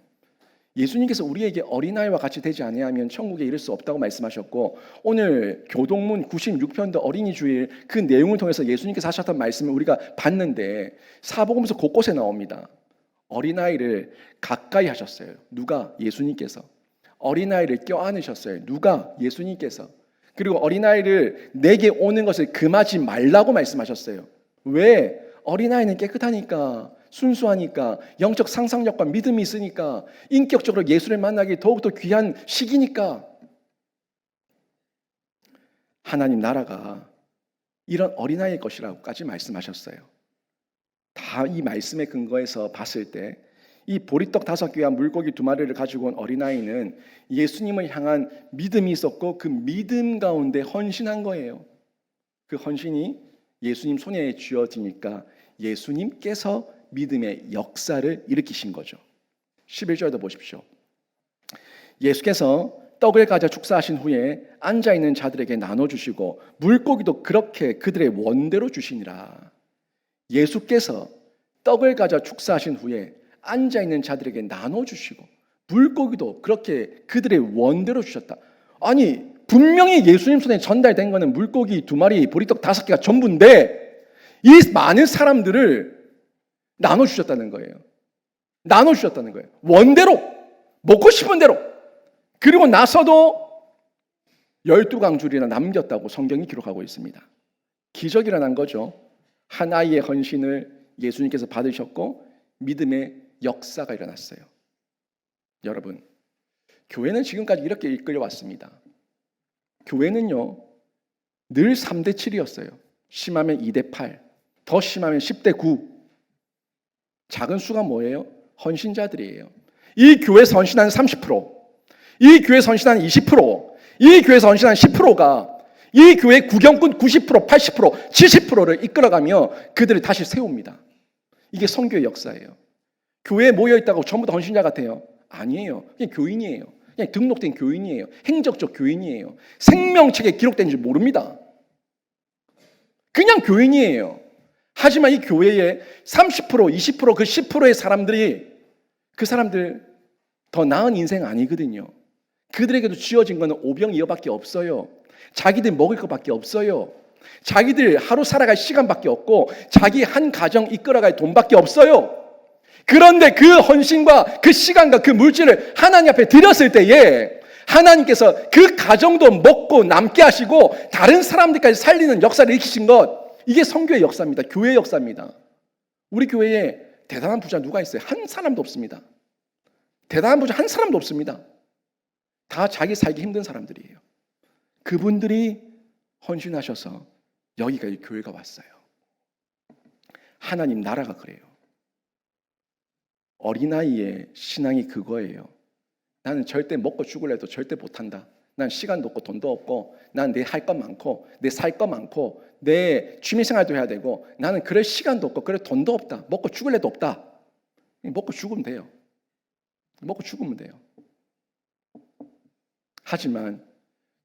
예수님께서 우리에게 어린아이와 같이 되지 아니하면 천국에 이를 수 없다고 말씀하셨고 오늘 교동문 96편도 어린이 주일 그 내용을 통해서 예수님께서 하셨던 말씀을 우리가 봤는데 사복음서 곳곳에 나옵니다. 어린아이를 가까이 하셨어요. 누가? 예수님께서. 어린아이를 껴안으셨어요. 누가? 예수님께서. 그리고 어린아이를 내게 오는 것을 금하지 말라고 말씀하셨어요. 왜? 어린아이는 깨끗하니까, 순수하니까, 영적 상상력과 믿음이 있으니까, 인격적으로 예수를 만나기 더욱더 귀한 시기니까. 하나님 나라가 이런 어린아이의 것이라고까지 말씀하셨어요. 다 이 말씀의 근거에서 봤을 때 이 보리떡 5개와 물고기 2마리를 가지고 온 어린아이는 예수님을 향한 믿음이 있었고 그 믿음 가운데 헌신한 거예요. 그 헌신이 예수님 손에 쥐어지니까 예수님께서 믿음의 역사를 일으키신 거죠. 11절도 보십시오. 예수께서 떡을 가져 축사하신 후에 앉아있는 자들에게 나눠주시고 물고기도 그렇게 그들의 원대로 주시니라. 예수께서 떡을 가져 축사하신 후에 앉아있는 자들에게 나눠주시고 물고기도 그렇게 그들의 원대로 주셨다. 아니 분명히 예수님 손에 전달된 거는 물고기 2마리, 보리떡 5개가 전부인데 이 많은 사람들을 나눠주셨다는 거예요. 나눠주셨다는 거예요. 원대로, 먹고 싶은 대로. 그리고 나서도 12강줄이나 남겼다고 성경이 기록하고 있습니다. 기적이 일어난 거죠. 한 아이의 헌신을 예수님께서 받으셨고 믿음의 역사가 일어났어요. 여러분, 교회는 지금까지 이렇게 이끌려 왔습니다. 교회는요 늘 3대 7이었어요. 심하면 2대 8, 더 심하면 10대 9. 작은 수가 뭐예요? 헌신자들이에요. 이 교회에서 헌신한 30%, 이 교회에서 헌신한 20%, 이 교회에서 헌신한 10%가 이 교회 구경꾼 90%, 80%, 70%를 이끌어가며 그들을 다시 세웁니다. 이게 선교의 역사예요. 교회에 모여있다고 전부 다 헌신자 같아요? 아니에요. 그냥 교인이에요. 그냥 등록된 교인이에요. 행적적 교인이에요. 생명책에 기록된 줄 모릅니다. 그냥 교인이에요. 하지만 이 교회에 30%, 20%, 그 10%의 사람들이 그 사람들 더 나은 인생 아니거든요. 그들에게도 지어진 거는 오병이어밖에 없어요. 자기들 먹을 것밖에 없어요. 자기들 하루 살아갈 시간밖에 없고 자기 한 가정 이끌어갈 돈밖에 없어요. 그런데 그 헌신과 그 시간과 그 물질을 하나님 앞에 드렸을 때에 하나님께서 그 가정도 먹고 남게 하시고 다른 사람들까지 살리는 역사를 일으키신 것, 이게 선교의 역사입니다. 교회의 역사입니다. 우리 교회에 대단한 부자 누가 있어요? 한 사람도 없습니다. 대단한 부자 한 사람도 없습니다. 다 자기 살기 힘든 사람들이에요. 그분들이 헌신하셔서 여기까지 교회가 왔어요. 하나님 나라가 그래요. 어린아이의 신앙이 그거예요. 나는 절대 먹고 죽을래도 절대 못한다. 난 시간도 없고 돈도 없고 난 내 할 것 많고 내 살 것 많고 내 취미생활도 해야 되고 나는 그럴 시간도 없고 그럴 돈도 없다. 먹고 죽을래도 없다. 먹고 죽으면 돼요. 먹고 죽으면 돼요. 하지만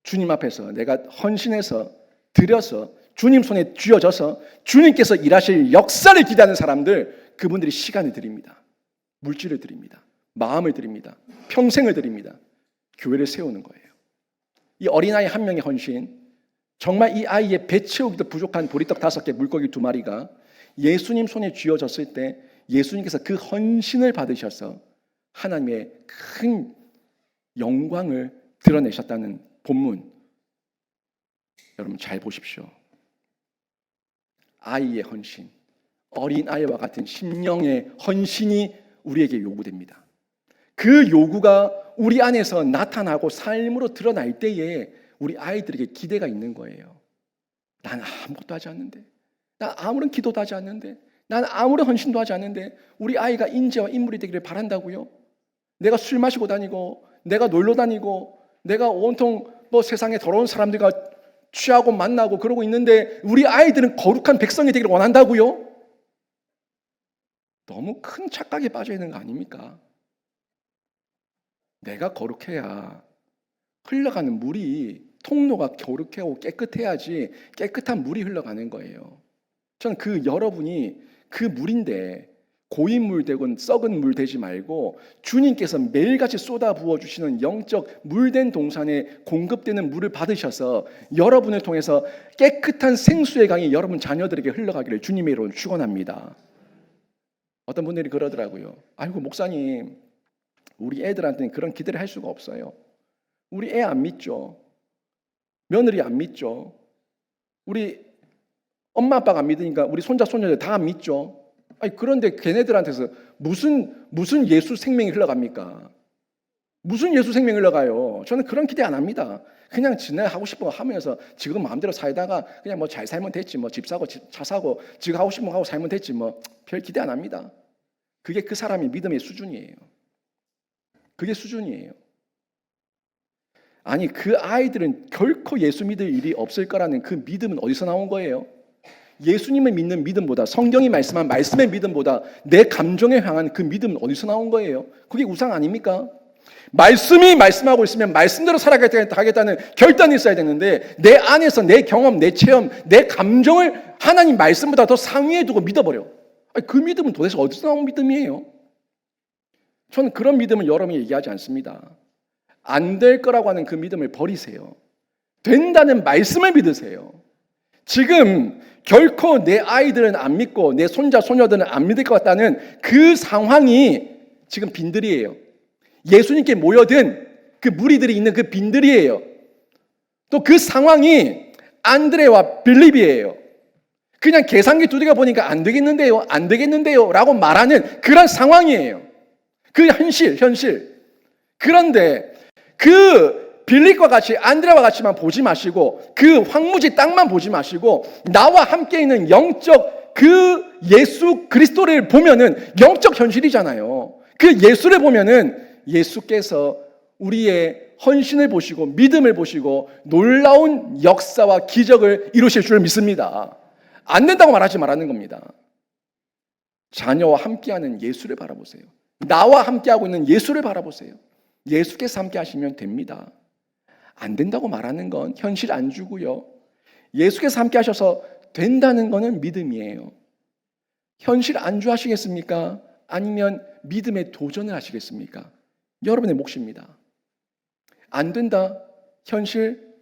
주님 앞에서 내가 헌신해서 드려서 주님 손에 쥐어져서 주님께서 일하실 역사를 기대하는 사람들, 그분들이 시간을 드립니다. 물질을 드립니다. 마음을 드립니다. 평생을 드립니다. 교회를 세우는 거예요. 이 어린아이 한 명의 헌신, 정말 이 아이의 배 채우기도 부족한 보리떡 5개, 물고기 2마리가 예수님 손에 쥐어졌을 때 예수님께서 그 헌신을 받으셔서 하나님의 큰 영광을 드러내셨다는 본문, 여러분 잘 보십시오. 아이의 헌신, 어린아이와 같은 심령의 헌신이 우리에게 요구됩니다. 그 요구가 우리 안에서 나타나고 삶으로 드러날 때에 우리 아이들에게 기대가 있는 거예요. 난 아무것도 하지 않는데, 난 아무런 기도도 하지 않는데, 난 아무런 헌신도 하지 않는데 우리 아이가 인재와 인물이 되기를 바란다고요? 내가 술 마시고 다니고, 내가 놀러 다니고, 내가 온통 세상에 더러운 사람들과 취하고 만나고 그러고 있는데 우리 아이들은 거룩한 백성이 되기를 원한다고요? 너무 큰 착각에 빠져 있는 거 아닙니까? 내가 거룩해야 흘러가는 물이, 통로가 거룩하고 깨끗해야지 깨끗한 물이 흘러가는 거예요. 저는 여러분이 그 물인데 고인물 되고 썩은 물 되지 말고 주님께서 매일같이 쏟아 부어주시는 영적 물된 동산에 공급되는 물을 받으셔서 여러분을 통해서 깨끗한 생수의 강이 여러분 자녀들에게 흘러가기를 주님의 이름으로 축원합니다. 어떤 분들이 그러더라고요. 아이고 목사님, 우리 애들한테는 그런 기대를 할 수가 없어요. 우리 애 안 믿죠. 며느리 안 믿죠. 우리 엄마 아빠가 안 믿으니까 우리 손자 손녀들 다 안 믿죠. 아니 그런데 걔네들한테서 무슨 예수 생명이 흘러갑니까? 무슨 예수 생명이 흘러가요? 저는 그런 기대 안 합니다. 그냥 지네 하고 싶은 거 하면서 지금 마음대로 살다가 그냥 잘 살면 됐지, 집 사고 차 사고 지가 하고 싶은 거 하고 살면 됐지, 별 기대 안 합니다. 그게 그 사람의 믿음의 수준이에요. 그게 수준이에요. 아니 그 아이들은 결코 예수 믿을 일이 없을 거라는 그 믿음은 어디서 나온 거예요? 예수님을 믿는 믿음보다, 성경이 말씀한 말씀의 믿음보다 내 감정에 향한 그 믿음은 어디서 나온 거예요? 그게 우상 아닙니까? 말씀이 말씀하고 있으면 말씀대로 살아가겠다는 결단이 있어야 되는데 내 안에서 내 경험, 내 체험, 내 감정을 하나님 말씀보다 더 상위에 두고 믿어버려. 아니, 그 믿음은 도대체 어디서 나온 믿음이에요? 저는 그런 믿음을 여러분이 얘기하지 않습니다. 안 될 거라고 하는 그 믿음을 버리세요. 된다는 말씀을 믿으세요. 지금 결코 내 아이들은 안 믿고 내 손자 손녀들은 안 믿을 것 같다는 그 상황이 지금 빈들이에요. 예수님께 모여든 그 무리들이 있는 그 빈들이에요. 또 그 상황이 안드레와 빌립이에요. 그냥 계산기 두드려 보니까 안 되겠는데요 라고 말하는 그런 상황이에요. 그 현실. 그런데 그 빌립과 같이 안드레와 같이만 보지 마시고 그 황무지 땅만 보지 마시고 나와 함께 있는 영적 그 예수 그리스도를 보면은 영적 현실이잖아요. 그 예수를 보면은 예수께서 우리의 헌신을 보시고 믿음을 보시고 놀라운 역사와 기적을 이루실 줄 믿습니다. 안 된다고 말하지 말라는 겁니다. 자녀와 함께하는 예수를 바라보세요. 나와 함께하고 있는 예수를 바라보세요. 예수께서 함께 하시면 됩니다. 안 된다고 말하는 건 현실 안 주고요. 예수께서 함께 하셔서 된다는 거는 믿음이에요. 현실 안주하시겠습니까? 아니면 믿음에 도전을 하시겠습니까? 여러분의 몫입니다. 안 된다.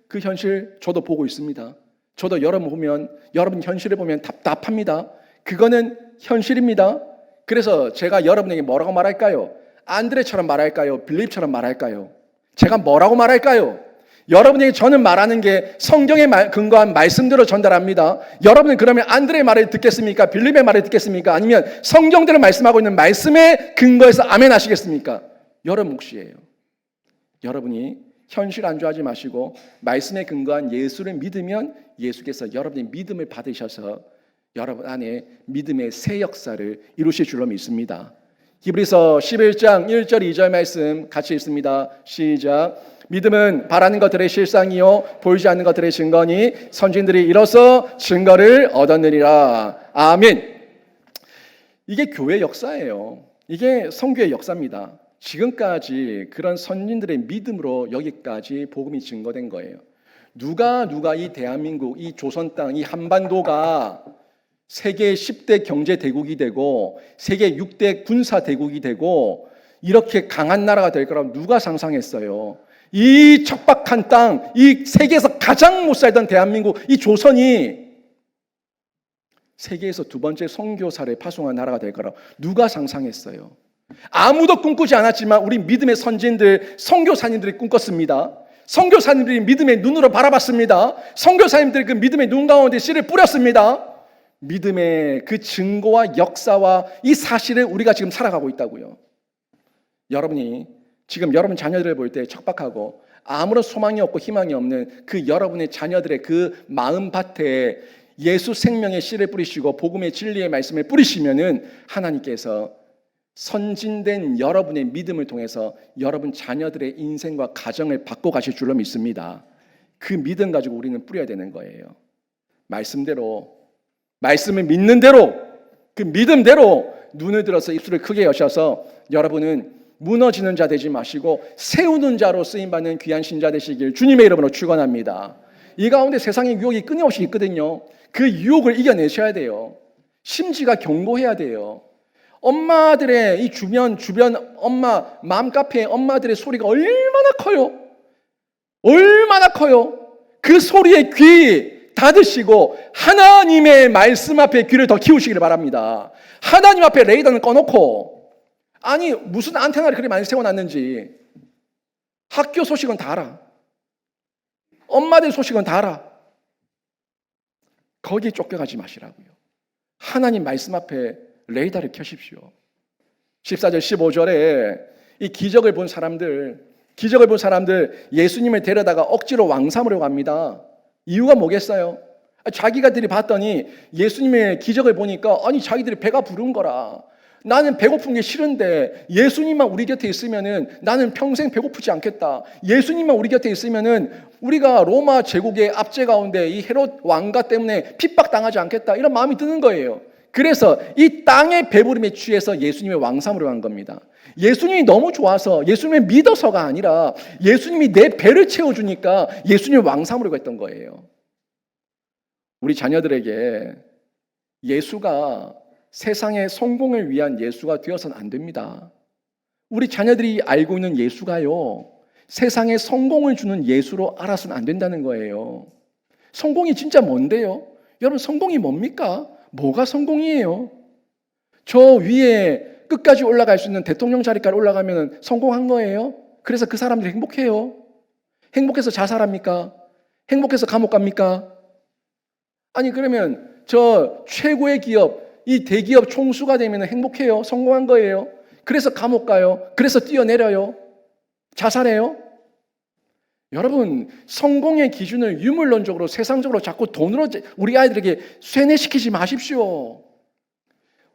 그 현실 저도 보고 있습니다. 저도 여러분 현실을 보면 답답합니다. 그거는 현실입니다. 그래서 제가 여러분에게 뭐라고 말할까요? 안드레처럼 말할까요? 빌립처럼 말할까요? 제가 뭐라고 말할까요? 여러분에게 저는 말하는 게 성경에 근거한 말씀대로 전달합니다. 여러분은 그러면 안드레의 말을 듣겠습니까? 빌립의 말을 듣겠습니까? 아니면 성경대로 말씀하고 있는 말씀에 근거해서 아멘 하시겠습니까? 여러분 몫이에요. 여러분이 현실 안주하지 마시고 말씀에 근거한 예수를 믿으면 예수께서 여러분의 믿음을 받으셔서 여러분 안에 믿음의 새 역사를 이루실 줄로 믿습니다. 히브리서 11장 1절 2절 말씀 같이 읽습니다. 시작. 믿음은 바라는 것들의 실상이요 보이지 않는 것들의 증거니 선진들이 이로써 증거를 얻었느니라. 아멘. 이게 교회 역사예요. 이게 선교의 역사입니다. 지금까지 그런 선진들의 믿음으로 여기까지 복음이 증거된 거예요. 누가 이 대한민국, 이 조선 땅, 이 한반도가 세계 10대 경제 대국이 되고 세계 6대 군사 대국이 되고 이렇게 강한 나라가 될 거라고 누가 상상했어요? 이 척박한 땅, 이 세계에서 가장 못 살던 대한민국, 이 조선이 세계에서 두 번째 선교사를 파송한 나라가 될 거라고 누가 상상했어요? 아무도 꿈꾸지 않았지만 우리 믿음의 선진들, 선교사님들이 꿈꿨습니다. 선교사님들이 믿음의 눈으로 바라봤습니다. 선교사님들이 그 믿음의 눈 가운데 씨를 뿌렸습니다. 믿음의 그 증거와 역사와 이 사실을 우리가 지금 살아가고 있다고요. 여러분이 지금 여러분 자녀들을 볼 때 척박하고 아무런 소망이 없고 희망이 없는 그 여러분의 자녀들의 그 마음밭에 예수 생명의 씨를 뿌리시고 복음의 진리의 말씀을 뿌리시면은 하나님께서 선진된 여러분의 믿음을 통해서 여러분 자녀들의 인생과 가정을 바꿔가실 줄로 믿습니다. 그 믿음 가지고 우리는 뿌려야 되는 거예요. 말씀대로, 말씀을 믿는 대로, 그 믿음대로 눈을 들어서 입술을 크게 여셔서 여러분은 무너지는 자 되지 마시고 세우는 자로 쓰임받는 귀한 신자 되시길 주님의 이름으로 축원합니다. 이 가운데 세상의 유혹이 끊임없이 있거든요. 그 유혹을 이겨내셔야 돼요. 심지가 견고해야 돼요. 엄마들의 이 주변 엄마 맘카페 엄마들의 소리가 얼마나 커요. 얼마나 커요. 그 소리에 귀 닫으시고 하나님의 말씀 앞에 귀를 더 키우시기를 바랍니다. 하나님 앞에 레이더는 꺼놓고, 아니 무슨 안테나를 그렇게 많이 세워놨는지 학교 소식은 다 알아. 엄마들 소식은 다 알아. 거기에 쫓겨가지 마시라고요. 하나님 말씀 앞에 레이더를 켜십시오. 14절 15절에 이 기적을 본 사람들 예수님을 데려다가 억지로 왕 삼으려고 합니다. 이유가 뭐겠어요? 자기가들이 봤더니 예수님의 기적을 보니까 아니 자기들이 배가 부른 거라. 나는 배고픈 게 싫은데 예수님만 우리 곁에 있으면은 나는 평생 배고프지 않겠다. 예수님만 우리 곁에 있으면은 우리가 로마 제국의 압제 가운데 이 헤롯 왕가 때문에 핍박당하지 않겠다. 이런 마음이 드는 거예요. 그래서 이 땅의 배부름에 취해서 예수님의 왕 삼으려 한 겁니다. 예수님이 너무 좋아서 예수님을 믿어서가 아니라 예수님이 내 배를 채워주니까 예수님을 왕 삼으려고 했던 거예요. 우리 자녀들에게 예수가 세상의 성공을 위한 예수가 되어서는 안 됩니다. 우리 자녀들이 알고 있는 예수가요, 세상에 성공을 주는 예수로 알아서는 안 된다는 거예요. 성공이 진짜 뭔데요? 여러분 성공이 뭡니까? 뭐가 성공이에요? 저 위에 끝까지 올라갈 수 있는 대통령 자리까지 올라가면 성공한 거예요? 그래서 그 사람들이 행복해요? 행복해서 자살합니까? 행복해서 감옥 갑니까? 아니 그러면 저 최고의 기업, 이 대기업 총수가 되면 행복해요? 성공한 거예요? 그래서 감옥 가요? 그래서 뛰어내려요? 자살해요? 여러분 성공의 기준을 유물론적으로 세상적으로 자꾸 돈으로 우리 아이들에게 쇠뇌시키지 마십시오.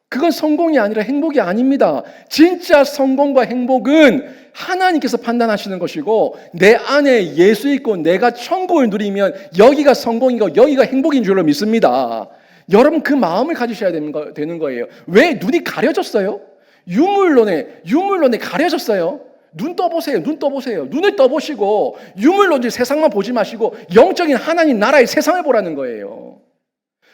그건 성공이 아니라 행복이 아닙니다. 진짜 성공과 행복은 하나님께서 판단하시는 것이고 내 안에 예수 있고 내가 천국을 누리면 여기가 성공이고 여기가 행복인 줄로 믿습니다. 여러분 그 마음을 가지셔야 되는 거예요. 왜 눈이 가려졌어요? 유물론에 가려졌어요. 눈 떠보세요. 눈을 떠보시고 유물론지 세상만 보지 마시고 영적인 하나님 나라의 세상을 보라는 거예요.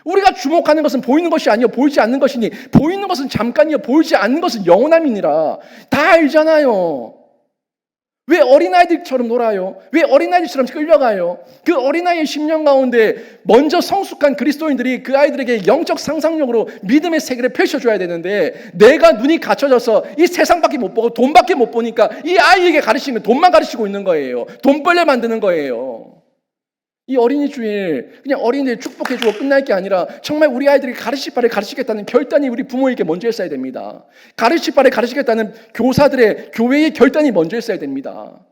우리가 주목하는 것은 보이는 것이 아니요 보이지 않는 것이니 보이는 것은 잠깐이요 보이지 않는 것은 영원함이니라. 다 알잖아요. 왜 어린아이들처럼 놀아요? 왜 어린아이들처럼 끌려가요? 그 어린아이의 심령 가운데 먼저 성숙한 그리스도인들이 그 아이들에게 영적 상상력으로 믿음의 세계를 펼쳐줘야 되는데 내가 눈이 갖춰져서 이 세상밖에 못 보고 돈밖에 못 보니까 이 아이에게 가르치는 돈만 가르치고 있는 거예요. 돈벌레 만드는 거예요. 이 어린이 주일 그냥 어린이들 축복해주고 끝날 게 아니라 정말 우리 아이들이 가르칠 바를 가르치겠다는 결단이 우리 부모에게 먼저 있어야 됩니다. 가르칠 바를 가르치겠다는 교사들의 교회의 결단이 먼저 있어야 됩니다.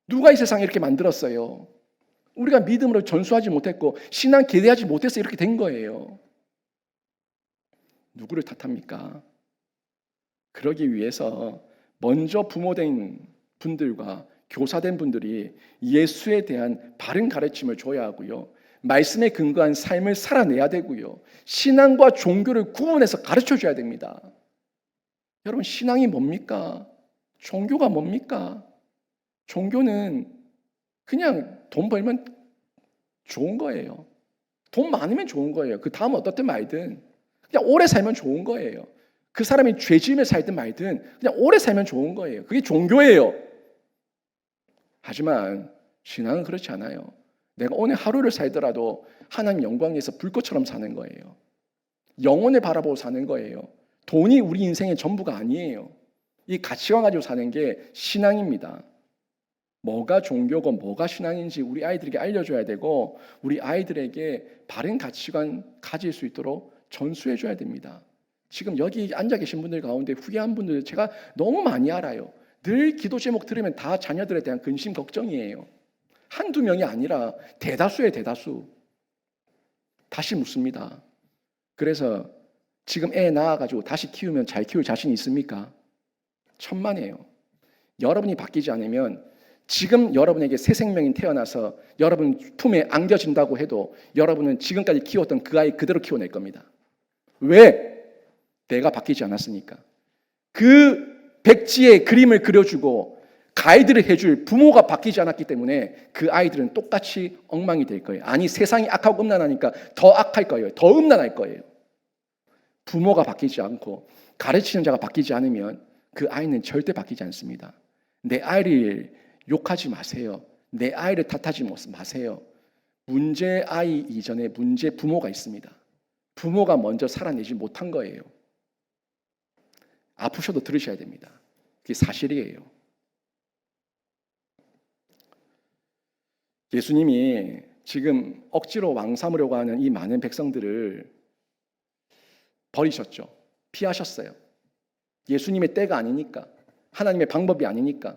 누가 이 세상에 이렇게 만들었어요? 우리가 믿음으로 전수하지 못했고 신앙 기대하지 못해서 이렇게 된 거예요. 누구를 탓합니까? 그러기 위해서 먼저 부모된 분들과 교사된 분들이 예수에 대한 바른 가르침을 줘야 하고요. 말씀에 근거한 삶을 살아내야 되고요. 신앙과 종교를 구분해서 가르쳐줘야 됩니다. 여러분 신앙이 뭡니까? 종교가 뭡니까? 종교는 그냥 돈 벌면 좋은 거예요. 돈 많으면 좋은 거예요. 그 다음 어떻든 말든 그냥 오래 살면 좋은 거예요. 그 사람이 죄 지으며 살든 말든 그냥 오래 살면 좋은 거예요. 그게 종교예요. 하지만 신앙은 그렇지 않아요. 내가 오늘 하루를 살더라도 하나님 영광에서 불꽃처럼 사는 거예요. 영혼을 바라보고 사는 거예요. 돈이 우리 인생의 전부가 아니에요. 이 가치관 가지고 사는 게 신앙입니다. 뭐가 종교고 뭐가 신앙인지 우리 아이들에게 알려줘야 되고 우리 아이들에게 바른 가치관 가질 수 있도록 전수해줘야 됩니다. 지금 여기 앉아 계신 분들 가운데 후회한 분들 제가 너무 많이 알아요. 늘 기도 제목 들으면 다 자녀들에 대한 근심 걱정이에요. 한두 명이 아니라 대다수의 대다수. 다시 묻습니다. 그래서 지금 애 낳아가지고 다시 키우면 잘 키울 자신 있습니까? 천만에요. 여러분이 바뀌지 않으면 지금 여러분에게 새 생명이 태어나서 여러분 품에 안겨진다고 해도 여러분은 지금까지 키웠던 그 아이 그대로 키워낼 겁니다. 왜? 내가 바뀌지 않았으니까. 그 백지에 그림을 그려주고 가이드를 해줄 부모가 바뀌지 않았기 때문에 그 아이들은 똑같이 엉망이 될 거예요. 아니 세상이 악하고 음란하니까 더 악할 거예요. 더 음란할 거예요. 부모가 바뀌지 않고 가르치는 자가 바뀌지 않으면 그 아이는 절대 바뀌지 않습니다. 내 아이를 욕하지 마세요. 내 아이를 탓하지 마세요. 문제 아이 이전에 문제 부모가 있습니다. 부모가 먼저 살아내지 못한 거예요. 아프셔도 들으셔야 됩니다. 그게 사실이에요. 예수님이 지금 억지로 왕 삼으려고 하는 이 많은 백성들을 버리셨죠. 피하셨어요. 예수님의 때가 아니니까. 하나님의 방법이 아니니까.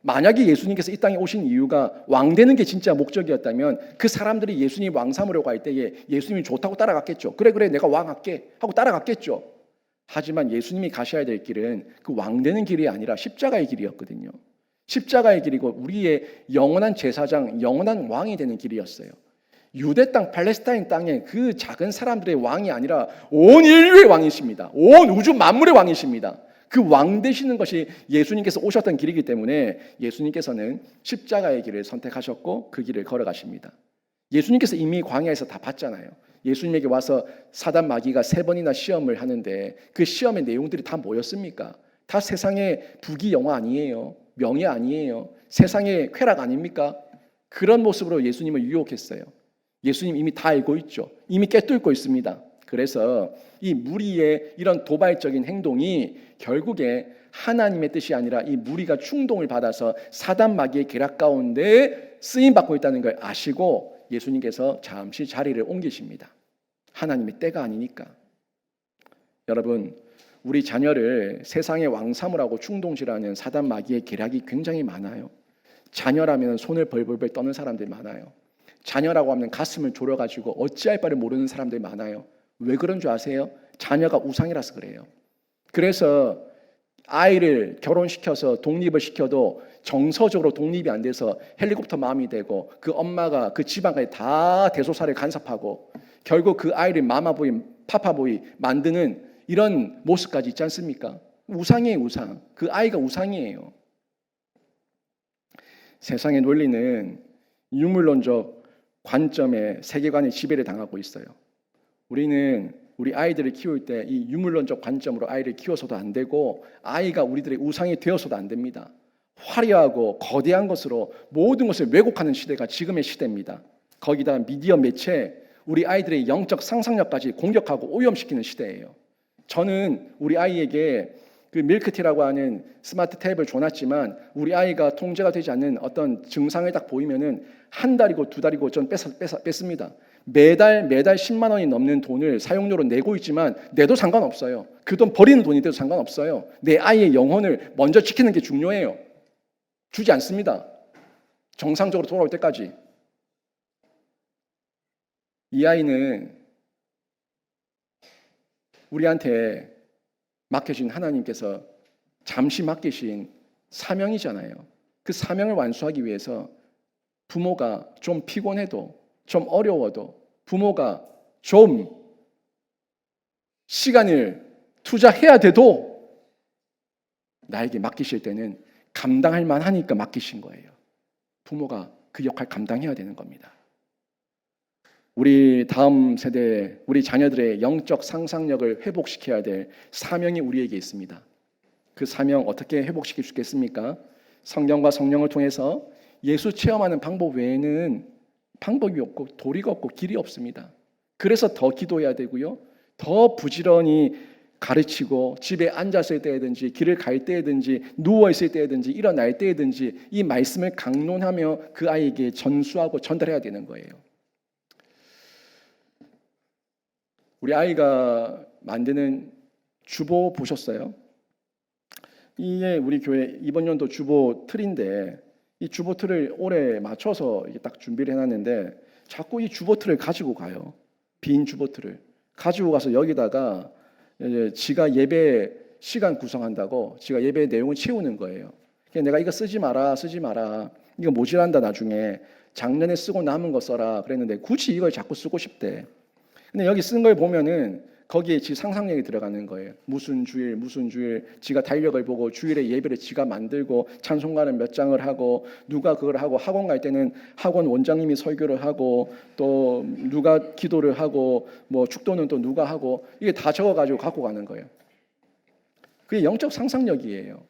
만약에 예수님께서 이 땅에 오신 이유가 왕 되는 게 진짜 목적이었다면 그 사람들이 예수님 왕 삼으려고 할 때에 예수님이 좋다고 따라갔겠죠. 그래 내가 왕 할게 하고 따라갔겠죠. 하지만 예수님이 가셔야 될 길은 그 왕 되는 길이 아니라 십자가의 길이었거든요. 십자가의 길이고 우리의 영원한 제사장, 영원한 왕이 되는 길이었어요. 유대 땅, 팔레스타인 땅에 그 작은 사람들의 왕이 아니라 온 인류의 왕이십니다. 온 우주 만물의 왕이십니다. 그 왕 되시는 것이 예수님께서 오셨던 길이기 때문에 예수님께서는 십자가의 길을 선택하셨고 그 길을 걸어가십니다. 예수님께서 이미 광야에서 다 봤잖아요. 예수님에게 와서 사단 마귀가 3번이나 시험을 하는데 그 시험의 내용들이 다 뭐였습니까? 다 세상의 부귀영화 아니에요. 명예 아니에요. 세상의 쾌락 아닙니까? 그런 모습으로 예수님을 유혹했어요. 예수님 이미 다 알고 있죠. 이미 꿰뚫고 있습니다. 그래서 이 무리의 이런 도발적인 행동이 결국에 하나님의 뜻이 아니라 이 무리가 충동을 받아서 사단 마귀의 계략 가운데 쓰임받고 있다는 걸 아시고 예수님께서 잠시 자리를 옮기십니다. 하나님의 때가 아니니까. 여러분, 우리 자녀를 세상의 왕 삼으라고 충동질하는 사단 마귀의 계략이 굉장히 많아요. 자녀라면 손을 벌벌벌 떠는 사람들이 많아요. 자녀라고 하면 가슴을 졸여가지고 어찌할 바를 모르는 사람들이 많아요. 왜 그런 줄 아세요? 자녀가 우상이라서 그래요. 그래서 아이를 결혼시켜서 독립을 시켜도 정서적으로 독립이 안 돼서 헬리콥터 마음이 되고 그 엄마가 그 집안까지 다 대소사를 간섭하고 결국 그 아이를 마마보이, 파파보이 만드는 이런 모습까지 있지 않습니까? 우상이에요, 우상. 그 아이가 우상이에요. 세상의 논리는 유물론적 관점의 세계관의 지배를 당하고 있어요. 우리는 우리 아이들을 키울 때 이 유물론적 관점으로 아이를 키워서도 안 되고 아이가 우리들의 우상이 되어서도 안 됩니다. 화려하고 거대한 것으로 모든 것을 왜곡하는 시대가 지금의 시대입니다. 거기다 미디어 매체, 우리 아이들의 영적 상상력까지 공격하고 오염시키는 시대예요. 저는 우리 아이에게 그 밀크티라고 하는 스마트 탭을 줘놨지만 우리 아이가 통제가 되지 않는 어떤 증상을 딱 보이면은 한 달이고 2달이고 전 뺐습니다. 매달 10만 원이 넘는 돈을 사용료로 내고 있지만 내도 상관없어요. 그 돈 버리는 돈이 돼도 상관없어요. 내 아이의 영혼을 먼저 지키는 게 중요해요. 주지 않습니다. 정상적으로 돌아올 때까지. 이 아이는 우리한테 맡겨진 하나님께서 잠시 맡기신 사명이잖아요. 그 사명을 완수하기 위해서 부모가 좀 피곤해도 좀 어려워도 부모가 좀 시간을 투자해야 돼도 나에게 맡기실 때는 감당할 만하니까 맡기신 거예요. 부모가 그 역할 감당해야 되는 겁니다. 우리 다음 세대, 우리 자녀들의 영적 상상력을 회복시켜야 될 사명이 우리에게 있습니다. 그 사명 어떻게 회복시킬 수 있겠습니까? 성경과 성령을 통해서 예수 체험하는 방법 외에는 방법이 없고 도리가 없고 길이 없습니다. 그래서 더 기도해야 되고요. 더 부지런히 가르치고 집에 앉았을 때든지 길을 갈 때든지 누워있을 때든지 일어날 때든지 이 말씀을 강론하며 그 아이에게 전수하고 전달해야 되는 거예요. 우리 아이가 만드는 주보 보셨어요? 이게 우리 교회 이번 연도 주보 틀인데 이 주보 틀을 올해 맞춰서 딱 준비를 해놨는데 자꾸 이 주보 틀을 가지고 가요. 빈 주보 틀을 가지고 가서 여기다가 이제 지가 예배 시간 구성한다고 지가 예배 내용을 채우는 거예요. 내가 이거 쓰지 마라 이거 모질한다 나중에 작년에 쓰고 남은 거 써라 그랬는데 굳이 이걸 자꾸 쓰고 싶대. 근데 여기 쓴 걸 보면은 거기에 지 상상력이 들어가는 거예요. 무슨 주일 지가 달력을 보고 주일에 예배를 지가 만들고 찬송가는 몇 장을 하고 누가 그걸 하고 학원 갈 때는 학원 원장님이 설교를 하고 또 누가 기도를 하고 뭐 축도는 또 누가 하고 이게 다 적어가지고 갖고 가는 거예요. 그게 영적 상상력이에요.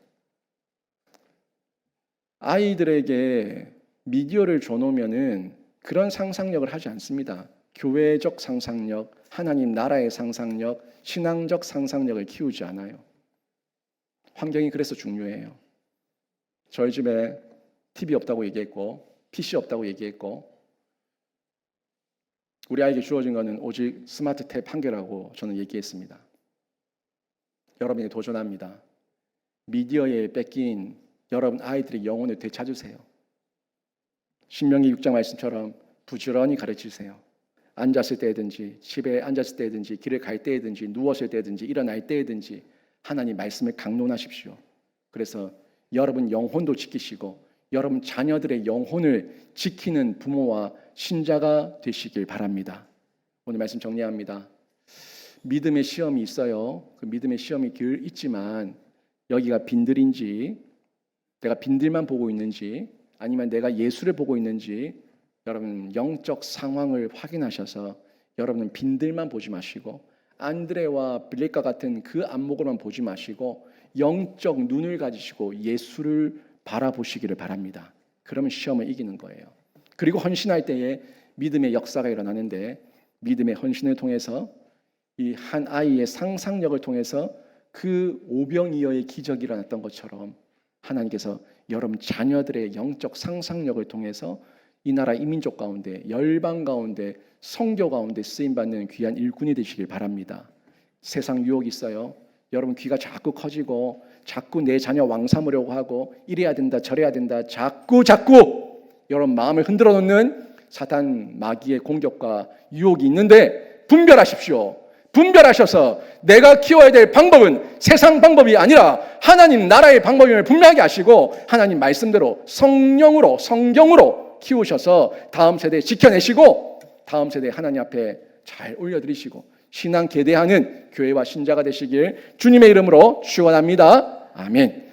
아이들에게 미디어를 줘놓으면은 그런 상상력을 하지 않습니다. 교회적 상상력, 하나님 나라의 상상력, 신앙적 상상력을 키우지 않아요. 환경이 그래서 중요해요. 저희 집에 TV 없다고 얘기했고 PC 없다고 얘기했고 우리 아이에게 주어진 것은 오직 스마트 탭 한 개라고 저는 얘기했습니다. 여러분이 도전합니다. 미디어에 뺏긴 여러분 아이들의 영혼을 되찾으세요. 신명기 6장 말씀처럼 부지런히 가르치세요. 앉았을 때든지 집에 앉았을 때든지 길을 갈 때든지 누웠을 때든지 일어날 때든지 하나님 말씀을 강론하십시오. 그래서 여러분 영혼도 지키시고 여러분 자녀들의 영혼을 지키는 부모와 신자가 되시길 바랍니다. 오늘 말씀 정리합니다. 믿음의 시험이 있어요. 그 믿음의 시험이 늘 있지만 여기가 빈들인지 내가 빈들만 보고 있는지 아니면 내가 예수를 보고 있는지 여러분 영적 상황을 확인하셔서 여러분은 빈들만 보지 마시고 안드레와 빌립과 같은 그 안목으로만 보지 마시고 영적 눈을 가지시고 예수를 바라보시기를 바랍니다. 그러면 시험을 이기는 거예요. 그리고 헌신할 때에 믿음의 역사가 일어나는데 믿음의 헌신을 통해서 이 한 아이의 상상력을 통해서 그 오병이어의 기적이 일어났던 것처럼 하나님께서 여러분 자녀들의 영적 상상력을 통해서 이 나라 이민족 가운데 열방 가운데 성교 가운데 쓰임받는 귀한 일꾼이 되시길 바랍니다. 세상 유혹이 있어요. 여러분 귀가 자꾸 커지고 자꾸 내 자녀 왕 삼으려고 하고 이래야 된다 저래야 된다 자꾸 여러분 마음을 흔들어 놓는 사탄 마귀의 공격과 유혹이 있는데 분별하십시오. 분별하셔서 내가 키워야 될 방법은 세상 방법이 아니라 하나님 나라의 방법임을 분명하게 아시고 하나님 말씀대로 성령으로 성경으로 키우셔서 다음 세대 지켜내시고 다음 세대 하나님 앞에 잘 올려드리시고 신앙 계대하는 교회와 신자가 되시길 주님의 이름으로 축원합니다. 아멘.